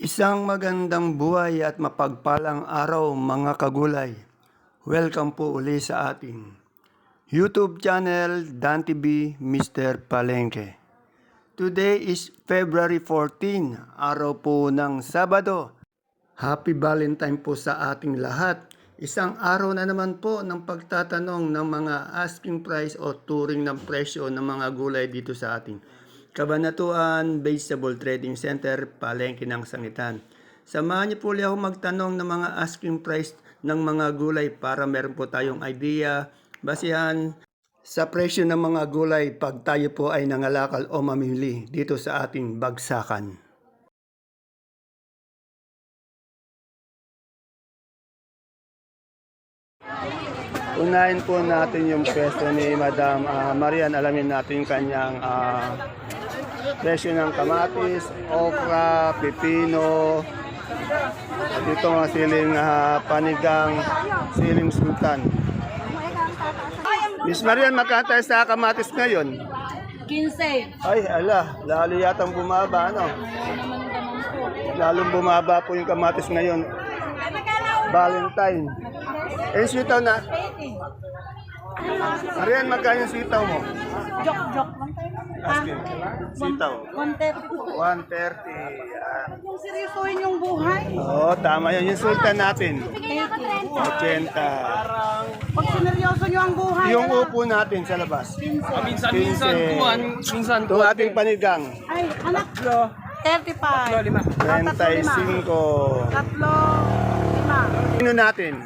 Isang magandang buhay at mapagpalang araw mga kagulay. Welcome po uli sa ating YouTube channel Dan TV Mr. Palengke. Today is February 14, araw po ng Sabado. Happy Valentine po sa ating lahat. Isang araw na naman po ng pagtatanong ng mga asking price o turing ng presyo ng mga gulay dito sa ating Kabanatuan Vegetable Trading Center, Palengke ng Sangitan. Samahan niyo po ulit ako magtanong ng mga asking price ng mga gulay para meron po tayong idea, basihan sa presyo ng mga gulay pag tayo po ay nangalakal o mamili dito sa ating bagsakan. Unahin po natin yung pwesto ni Madam Marian. Alamin natin yung kanyang presyo ng kamatis, okra, pipino, at dito mga siling panigang, siling sultan. Miss Marian, magkano tayo sa kamatis ngayon? 15. Ay, ala, lalo yatang bumaba, ano? Lalong bumaba po yung kamatis ngayon. Valentine. Eh, sitaw na. Marian, magkano yung sitaw mo? Joke lang tayo. Asking. Sitaw. 130 po. 130. Yan. Kung seryosohin yung buhay. Oo, tama yan. Yung sultan natin. 80. 80. Pag sineryoso nyo ang buhay. Yung upo natin sa labas. Minsan kuwan, minsan Ito ating panigang. Ay, anak. 35. 35. Tatlo. 5. Pino natin.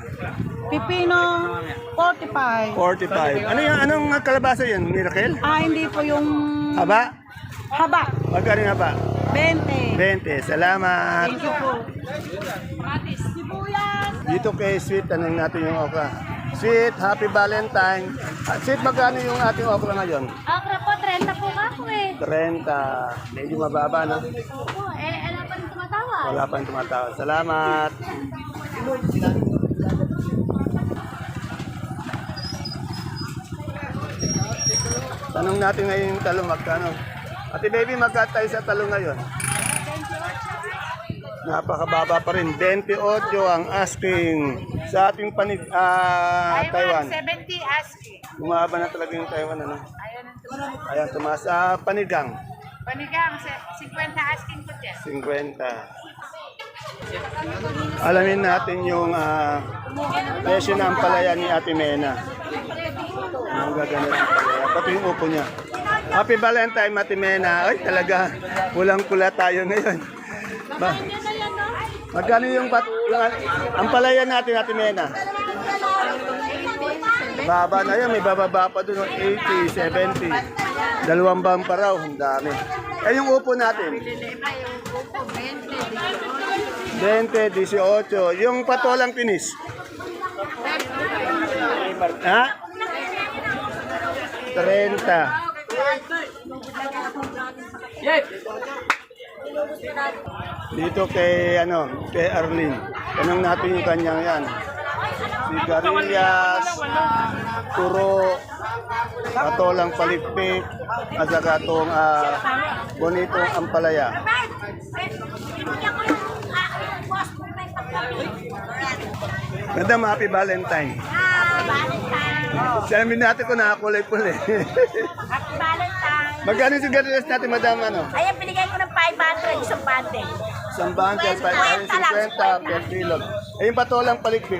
Pipino. 45. 45. Ano yung anong kalabasa yan? Miracle? Hindi po yung Haba? haba. Magkano nga ba? 20. 20. Salamat. Thank you po. Sibuyas. Dito kay Sweet, tanong natin yung okra. Sweet, happy Valentine. Sweet, magkano yung ating okra ngayon? Okra po, 30 po ako eh. 30. Medyo mababa, no? Opo, ano pa rin tumatawa? Wala pang tumatawag. Salamat. Tanong natin ngayon yung talong magkano. Ate baby, magkano tayo sa talong ngayon? Napakababa pa rin. 28 ang asking sa ating Taiwan. 70 ASCII. Bumaba na talaga yung Taiwan. Ano? Ayan, tumaas. Panigang. Panigang, 50 asking po dyan. 50. Alamin natin yung presyo ng palaya ni Ate Mena. Ang gaganda ng palaya. Pati yung upo niya. Happy Valentine, Ate Mena. Ay, talaga. Pulang-pula tayo ngayon. Magkano yung ang palaya natin, Ate Mena? Baba na yun. May bababa pa doon. 80, 70. Dalawang bang pa raw. Ang dami. Eh, yung upo natin? 20, 18. Yung patolang tinis? Ha? 30. Dito kay Arlene. Tanong natin yung kanyang yan. Sigarilyas, turo, patolang palikpik, at saka itong bonitong ampalaya. Ganda, happy Valentine. Sabi natin kung nakakulay-kulay. Happy Valentine. Magkano yung sigarilyas natin, madam? Ayan, binigay ko ng 500 isang bante. Isang bundle, 50 per kilo. Eh, yung patolang palikpik,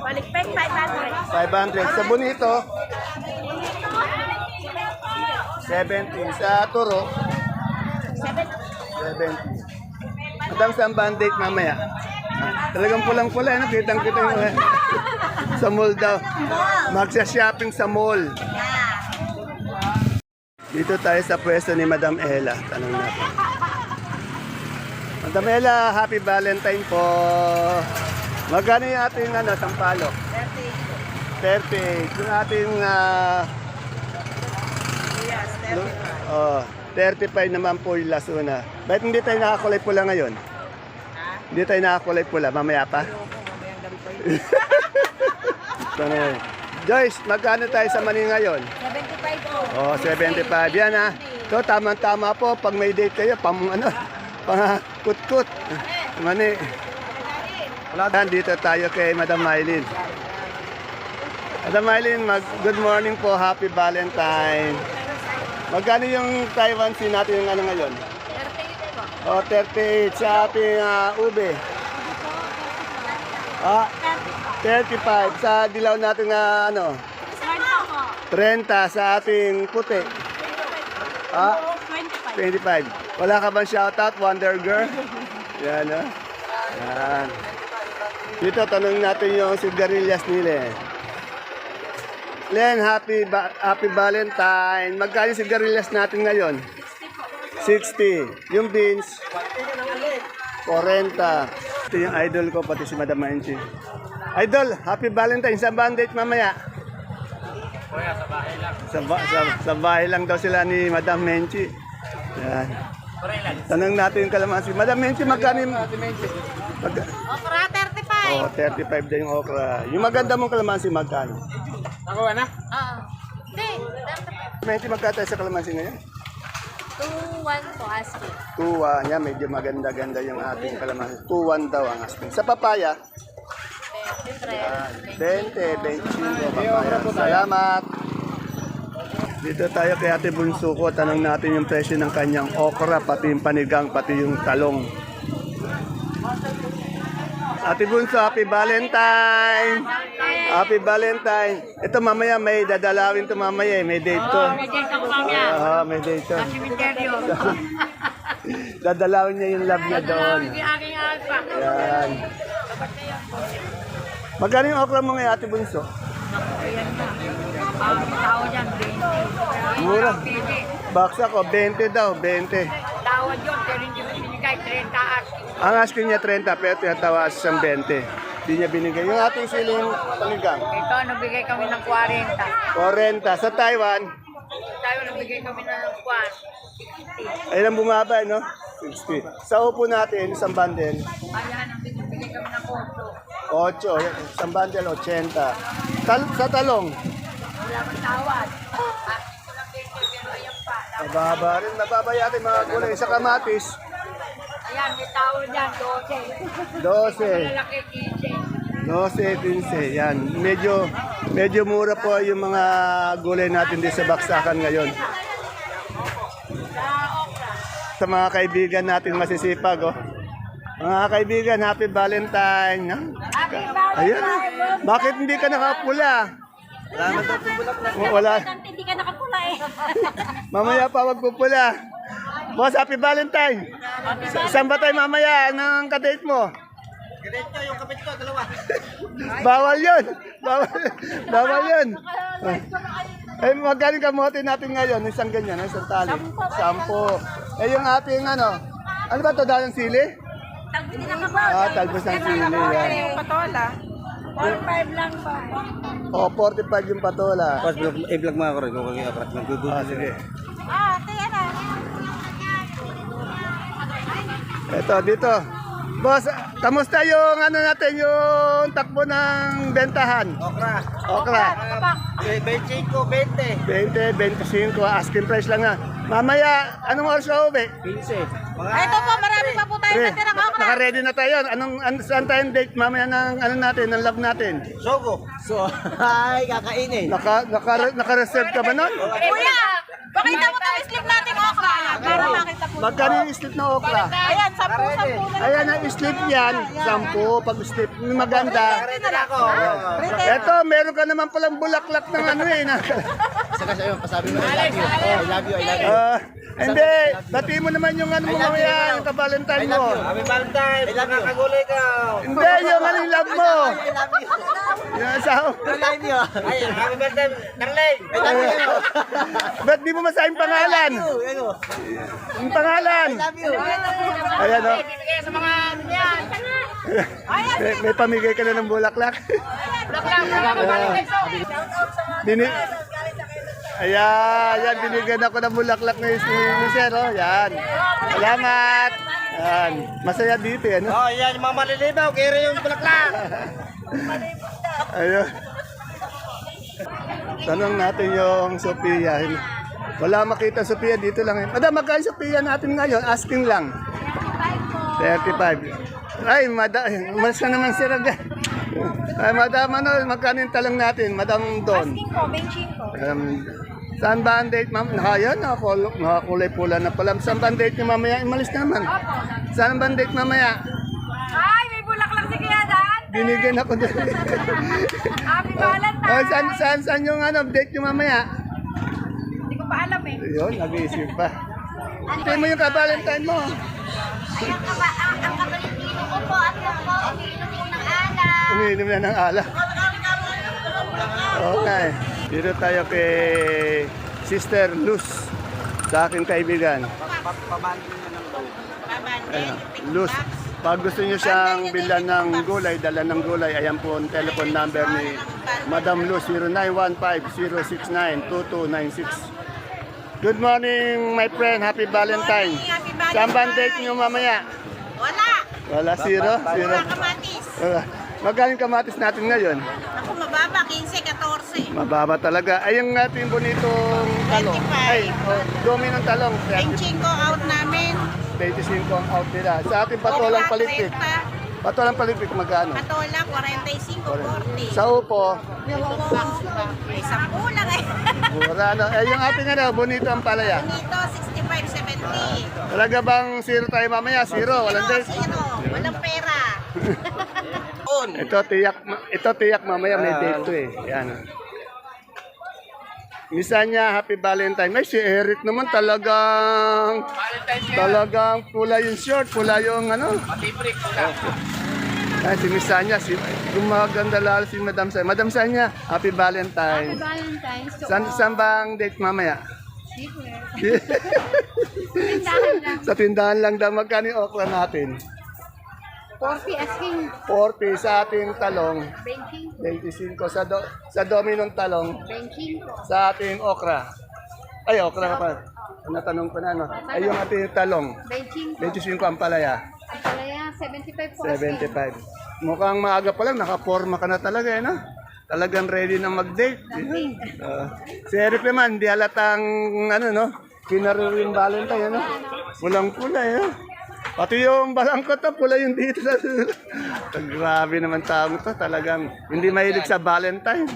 Palikpek, 500. 500. Sa bonito, 70. Sa turo, 70. Madam, saan band-aid mamaya? Talagang pulang-pula, no? Kitang-kita yung sa mall daw. Magsha-shopping sa mall. Dito tayo sa pwesto ni Madam Ella. Tanong natin. Madam Ella, happy Valentine po. Magkano yung ating sampalo? 38. Yung ating 35 naman po yung lasuna. Bakit hindi tayo nakakulay pula ngayon? Hindi tayo nakakulay pula. Mamaya pa? Joyce, magkano tayo sa mani ngayon? 75 po. Oh, 75 yan ha. So, tama-tama po. Pag may date kayo, Pangkutkut. Mani. Dito tayo kay Madam Mylene. Madam Mylene, good morning po. Happy Valentine. Magkano yung Taiwan Sea natin yung ano ngayon? 38 po. 38 sa ating ube. 35 sa dilaw natin na ano? 30 sa ating puti. 25. Wala ka bang shoutout, Wonder Girl? Yan, no? Yan. Dito, tanong natin yung sigarilyas nila. Len, happy Valentine. Magkano yung sigarilyas natin ngayon? 60. Yung beans? 40. Ito yung idol ko, pati si Madam Menchi. Idol, happy Valentine. Saan ba ang date mamaya? Sa bahay lang daw sila ni Madam Menchi. Yan. Tanong natin yung kalamansi. Madam Menchi, magkano yung... Okra, 35. Oh, 35 din yung okra. Yung maganda mong kalamansi, magkano? Ako na? Oo. Hindi, 35. Menchi, magkano tayo sa kalamansi ngayon? 2-1 po, asking. 2-1. Yan, medyo maganda-ganda yung ating kalamansi. 2-1 daw ang asking. Sa papaya? 20, 25 papaya. Salamat. Dito tayo kay Ate Bunso ko. Tanong natin yung presyo ng kanyang okra, pati yung panigang, pati yung talong. Ate Bunso, happy Valentine! Happy Valentine! Ito mamaya may dadalawin to mamaya, may date to. May date ako mamaya. May date to. Cemetery. Dadalawin niya yung love niya doon. Yung aking alpa. Yan. Magkano yung okra mo ngayon, Ate Bunso? Ayan na. Ang tao dyan, 20. Mura. Baksa ko, 20 daw, 20. Tawad yun, pero hindi mo binigay, 30 asking. Ang asking niya 30, pero tinatawa siyang 20. Hindi niya binigay. Yung ating siling panigang, Ito, nagbigay kami ng 40. 40. Sa Taiwan, Tayo nagbigay kami ng 60. ayun ang bumaba, no? 60. Sa upo natin, isang bundle, Ayan, nagbigay kami ng 8. Isang bundle, 80. Sa talong, wala mang tawad. Asking ko lang 20, pero ayan pa. mababa rin. Mababa yatin mga gulay. Sa kamatis, Ayan, may tawad dyan, 12. 12. Malaki, 15. 12, 15. Yan. Medyo mura po yung mga gulay natin dito sa baksakan ngayon. Sa mga kaibigan natin masisipag, oh. Mga kaibigan, happy Valentine. Ayan. Bakit hindi ka nakapula? Wala. Hindi ka nakapula eh. Mamaya pa wag pupula. Boss, happy Valentine. Saan ba tayo mamaya ng kadate mo? Kadate ko, yung kapit ko, dalawa. Bawal yun. Bawal yun. Eh, magkano kamote natin ngayon? Isang ganyan, isang tali. 10. Eh, yung ating ano ba ito, dalang sili? Tagbili na ka Talbos ng sili. Yan. Yung patola. 45 lang pa. 45 yung patola. Boss, i-vlog mo ako rin kung kaya nagdudulo. Sige. Kaya na. Ito, dito. Boss, kamusta yung ano natin, yung takbo ng bentahan? Okra. 25, 20. 20, 25, asking price lang nga. Mamaya, anong oras ka uwi? 15. Ito po, marami pa po tayo natirang okra. Naka-ready na tayo. Saan tayong date mamaya ng ano natin, ng love natin? Sogo. So, ay, kakainin. Naka-reserve ka ba nun? Kuya, pakita mo itong slip natin okra. Para makita po. Magkano yung slip na okra? Ayan, 10 na. Ayan ang slip yan. 10. Pag slip maganda. Eto, meron ka naman palang bulaklak ng ano eh. Saka sa'yo, pasabi mo, I love you, I love you. Hindi, bati mo naman yung ano mo mamaya, yung ka-Valentine mo. Happy Valentine, nakakagulay ka. Hindi, yung ano yung love mo. Yung asawa. I love you. Ay, happy Valentine, Darlene. I love you. Ba't di mo masayang pangalan? Yung pangalan. Ayan o. Bibigay sa mga yan. May pamigay ka na ng bulaklak. Bini Ayan, binigyan ako ng bulaklak ni Sir, oh. Yan. Salamat. Yan. Masaya dito, ano? Oh, yan, yung mga malilibaw, kaya yung bulaklak. Ayun. Tanong natin yung Sophia. Wala makita Sophia dito lang. Madam, magkano Sophia natin ngayon? Asking lang. 35. Ay, mas na naman si Raga. Ay, madam, ano, magkano yung talong natin? Madam Don. Asking ko, benching ko. Saan ba ang date, ma'am? Ayan, nakakulay pula na pala. Saan ba ang date niyo mamaya? Imalis naman. Saan ba ang date mamaya? Ay, may bulaklak si Kuya Dan. Binigyan ako doon. Happy Valentine. Oh, saan yung ano, date niyo mamaya? Hindi ko pa alam eh. Yun, nag-iisip pa. Tingnan mo yung ka-Valentine mo. Ang kabalintino ko po at ako umiinom po ng alak. Umiinom na ng alak. Okay. Dito tayo kay Sister Luz, sa aking kaibigan. Ayan, Luz, pag gusto niyo siyang bilhan ng gulay, dala ng gulay, ayan po ang telephone number ni Madam Luz, 0915-069-2296. Good morning, my friend. Happy Valentine. Happy Valentine. Saan ba ang date niyo mamaya? Wala. Wala, zero? Zero. Wala kamatis. Wala. Magkano yung kamatis natin ngayon? Ako mababa, 15, 14. Mababa talaga. Ay, yung ating bonitong talong. 25. Ay, dumi ng talong. Benching ko out namin. 25 ang out nila. Sa ating patolang palitik. Patolang palitik magkano? Patola, 45, 40. Sa upo, May 10 lang eh. mura no. Eh, yung ating ano, bonito ang palaya. Dito, 65, 70. Talaga bang zero tayo mamaya? Zero, walang date. Zero. Walang pera. Ito tiyak mamaya may date to eh. Yan. Misa niya, happy Valentine. May si Eric naman talagang pula yung short, pula yung ano. Ay, si Misa niya, gumaganda lalo si Madam Sanya. Madam Sanya, happy Valentine. Valentine's. Saan ba ang date mamaya? Sa tindahan lang daw. Magkano yung okra natin? 40 asking 40 sa ating talong. banking 25 sa dominong talong. banking Sa ating okra. Ay, okra ka pa. Natanong ko na, no? Ay, yung ating talong. banking 25 ang palaya. ang palaya 75 po asking 75. Mukhang maaga pa lang, nakaporma ka na talaga, eh, no? Talagang ready na mag-date. Si Eric naman, di halatang, ano, no? Kinaril yung Valentine, ano? Pulang-pula, eh. Pati yung balangkot na pula yung dito. Grabe naman taong to. Talagang hindi mahilig sa Valentine.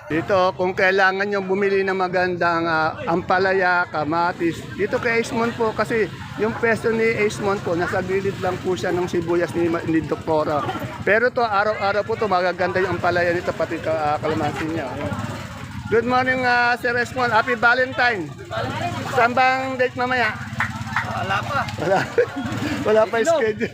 Dito, kung kailangan nyo bumili ng magandang ampalaya, kamatis, dito kay Ace po kasi yung pesto ni Ace po, nasa gilid lang po siya ng sibuyas ni Doktora. Pero to araw-araw po to magaganda yung ampalaya nito, pati kalamansi niya. Good morning, Sir Esmond. Happy Valentine. Saan bang date mamaya? Wala pa yung schedule.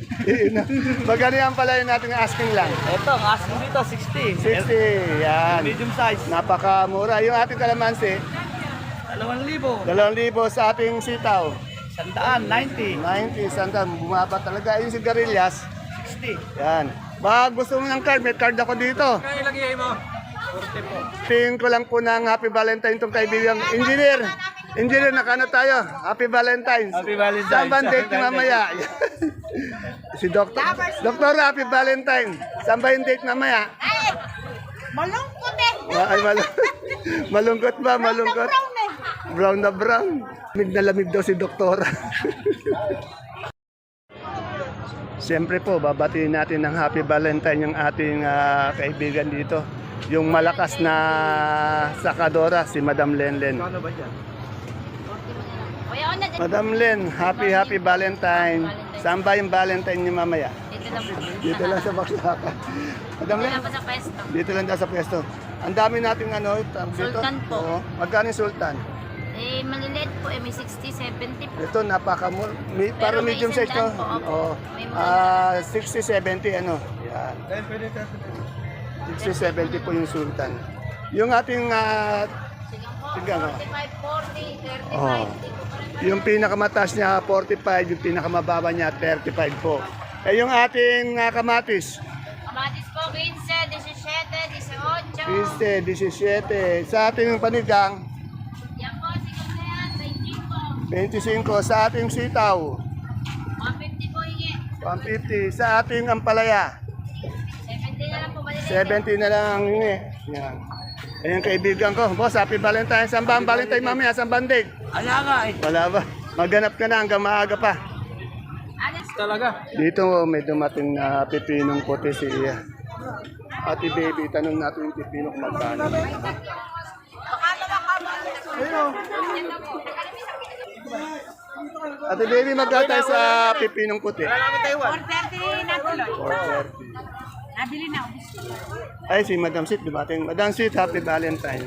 Magkano yung palaya natin asking lang? Ito, ang asking dito, 60. 60, yan. Medium size. Napakamura. Yung ating kalamansi, 2,000. 2,000 sa ating sitaw. 100, 90. 90, sandang bumaba talaga. Yung sigarilyas, 60. yan. Baka gusto mo ng card, may card ako dito. Kaya ilagay mo. 40 po. Tingin ko lang po ng Happy Valentine itong kaibigan. Engineer, nakano tayo? Happy Valentine. Happy Valentine. Saan ba ang date niyo mamaya? Si Doktor. Doktor, Happy Valentine. Saan ba yung date mamaya? Ay, malungkot eh. Ay, malungkot ba? Malungkot? Brown eh. Brown na brown. Lamig na lamig daw si Doktora. Siyempre po, babatiin natin ng Happy Valentine yung ating kaibigan dito. Yung malakas na sakadora, si Madam Lenlen. Ano ba dyan? Madam Len, happy Valentine. Saan ba yung Valentine niyo mamaya? dito lang po Dito lang sa Baksakan. Madam Len, wala pa sa pwesto dito lang daw sa pwesto. Ang dami nating ano, tawag dito. Sultan po. Oo. Magkano yung Sultan? maliliit po may 60, 70 po Ito napakamura. Para Pero may medium isang size to. daan po, opo. Oo. May mga 60, 70 ano. Yan. 60, 70 po yung Sultan. Yung ating tingnan ko. 45, 40, 35 Oh. Yung pinakamataas niya 45, yung pinakamababa niya 35 po. Eh yung ating kamatis, kamatis po 15, 17, 18 17. Sa ating panigang, yan po siguro na yan 25. Sa ating sitaw, 150 po hingi 150. Sa ating ampalaya, 70 na lang po maliliit 70 na lang ang hingi. Yan. Ayun kaibigan ko. Boss, happy Valentine. Saan ba ang Valentine mamaya? Saan ba ang date? Ala nga eh. Wala ba? Maghanap ka na hanggang maaga pa. Alex talaga. Dito may dumating na pipinong puti si Ate Baby. Tanong natin yung pipino kung magkano. Ayun. Ate Baby, magkano tayo sa pipinong puti? 430 na tuloy. 430. Nabili na. Ay, si Madam Sweet, dumating. Madam Sweet, happy Valentine.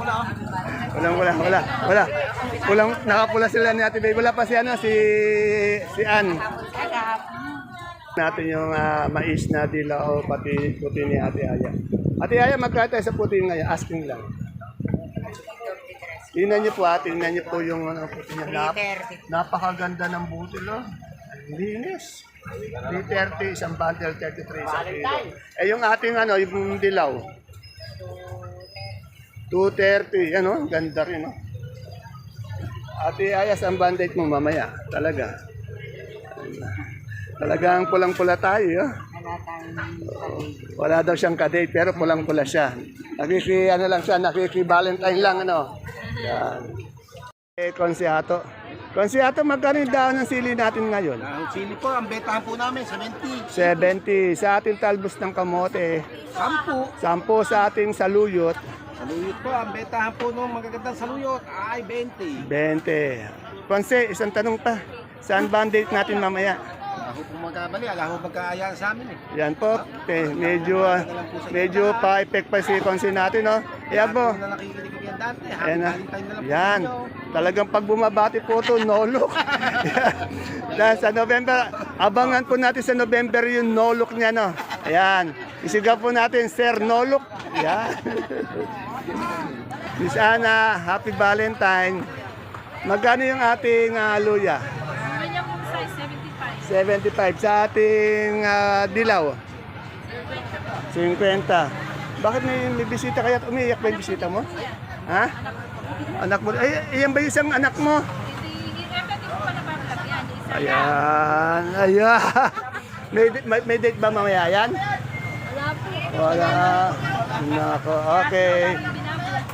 Wala. Nakapula sila ni Ate Baby. Wala pa si Ann. Natin yung mais na dilaw, pati puti ni Ate Aya. Ate Aya, magkano tayo sa puti ngayon? Asking lang. Tingnan niyo po yung puti niya. Napakaganda ng butil, no? Linis. 330, isang bundle, 33 sa kilo. Eh yung ating yung dilaw. 230, ganda rin, no? Ate Aya, ang bandage mo mamaya. Talagang pulang-pula tayo, Wala daw siyang kadate, pero pulang-pula siya. Nakiki-Valentine lang, Yan. Konsihato. Konsihato, magkano yung dahon ng sili natin ngayon? Ang sili po, ang betahan po namin, 70. 70. Sa ating talbos ng kamote, 10. 10 sa ating saluyot, Saluyot po, ang betahan po nung magagandang saluyot ay 20. 20. Konse, isang tanong pa. Saan ba ang date natin mamaya? Ako po magkabali, alaho magkaayaan sa amin Yan po, medyo pa-effect pa si Konse natin, Yan po. Na nakikinig yan dati, Ayan na. Valentine na lang po Yan. Talagang pag bumabati po ito, no look. Dahil sa November, abangan po natin sa November yung no look niya, Ayan. Isigaw po natin, Sir No Look. Yan. Miss Ana, happy Valentine. Magkano yung ating luya? Ganyan po size, 75. 75. Sa ating dilaw? 50. Bakit may bisita kaya? Umiiyak ba yung bisita mo? Ha? Anak mo? Ay, iyan ba yung isang anak mo? Ayan. May date ba mamaya yan? Wala. Nako, okay.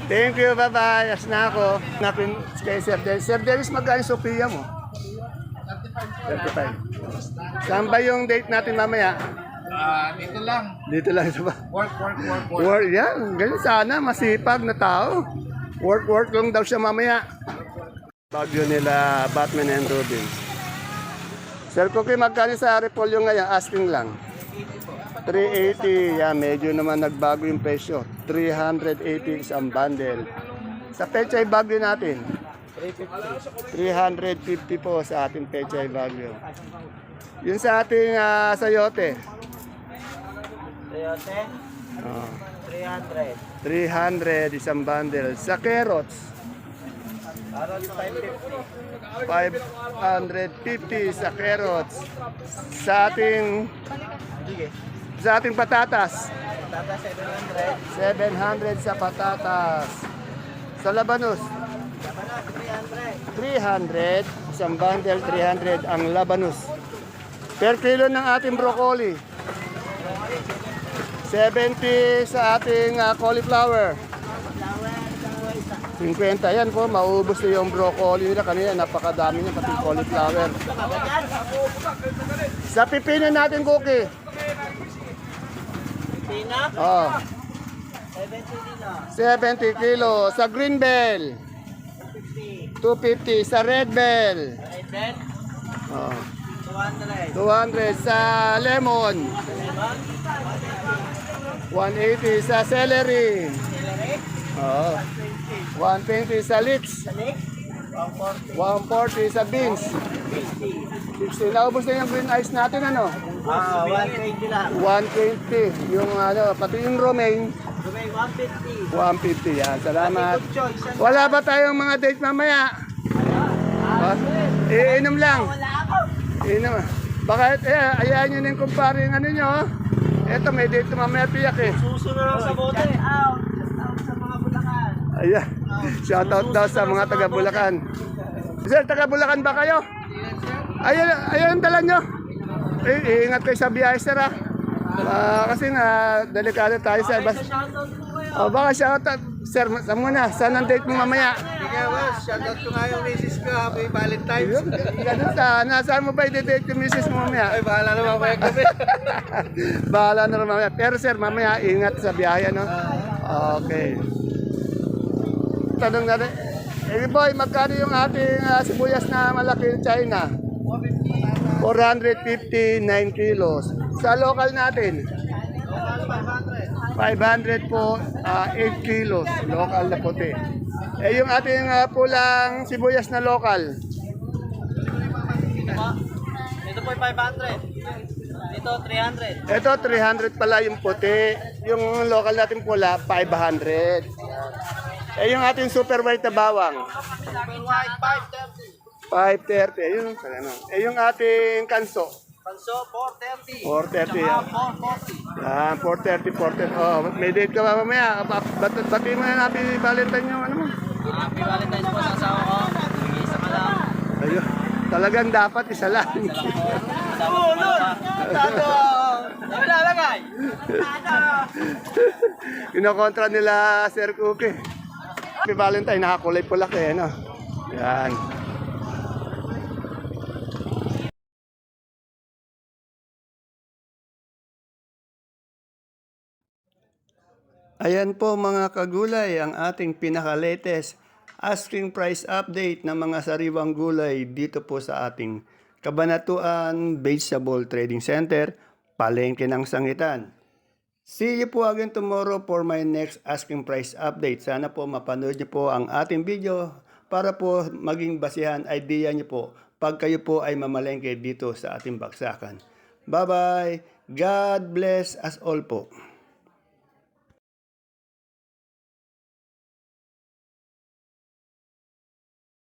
Thank you, bye-bye. As na ako. Napin kay Sir Dennis. Sir Dennis, magkano yung Sophia mo? 35. Saan ba yung date natin mamaya? Dito lang. Dito lang sa ba? Work. Work, yan. Ganyan sana, masipag na tao. Work lang daw siya mamaya. Bagyo nila, Batman and Robin. Sir Cookie, magkano sa repolyo ngayon? Asking lang. 380. Yan, medyo naman nagbago yung presyo. 380 isang bundle. Sa pechay bagyo natin? 350 po sa ating pechay bagyo. Yun sa ating sayote? Sayote? 300 isang bundle. Sa carrots? 550 sa carrots. Sa ating patatas? 700 sa patatas. Sa labanos? 300 isang bundle, 300 ang labanos. Per kilo ng ating broccoli? 70 sa ating cauliflower. 50. Yan po, maubos na yung broccoli nila. Kanina, napakadami niya, pati cauliflower. Sa pipino natin, Cookie. Pina? Oh. 70 kilo. Sa green bell. 250. Sa red bell. Oh. 200 sa lemon. 180 sa celery. Oh. 120 sa leeks. 140 sa beans. 60. Naubos na yung green ice natin, 120 lang. 120. Yung pati yung romaine. 150 yan. Salamat. Wala ba tayong mga date mamaya? Iinom lang. Iinom. Baka ayahan nyo na yung kumpare yung nyo. Eto, may date mamaya piyak Susunod lang sa bote. Sa mga Bulacan. Ayan. Shoutout daw sa mga taga Bulacan. Sir, taga Bulacan ba kayo? Ayan ang dala nyo. Ingat kayo sa biyahe, sir, kasi nga, delikado tayo, sir. Baka shoutout. Sir, muna. Saan ang date mo mamaya? Kaya well, shoutout ko nga yung misis ko. Happy Valentine's. Ayun, ganun sana. Saan mo ba i-date yung misis mo mamaya? Ay, bahala naman ako yung gabi. Bahala na rin mamaya. Pero sir, mamaya ingat sa biyahe, no? Okay. Tanong natin. Boy, magkano yung ating sibuyas na malaki China? 459 kilos. Sa local natin? 500 po, 8 kilos. Local na puti. Eh, yung ating pulang sibuyas na local? Ito po 500. Ito 300. Ito, 300 pala yung puti. Yung local natin pula, 500. Eh, yung ating super white na bawang? Super white, 530. 530. Ayun, ano. Eh, yung ating kanso? Panso, 430. 430. Tsaka 440. Ah, 430, 430. Oh, may date ka ba mamaya? Bati mo na happy Valentine yung ano mo. Happy Valentine's po sa asawa ko. Isa ka lang. Ayun. Talagang dapat isa lang. Ulo! Tato! Ilalagay! Kinokontra nila Sir Cookie. Happy Valentine, nakakulay pula kayo, no? Yan. Ayan po mga kagulay, ang ating pinaka-latest asking price update ng mga sariwang gulay dito po sa ating Kabanatuan Vegetable Trading Center, Palengke ng Sangitan. See you po again tomorrow for my next asking price update. Sana po mapanood niyo po ang ating video para po maging basihan idea niyo po pag kayo po ay mamalengke dito sa ating baksakan. Bye-bye! God bless us all po.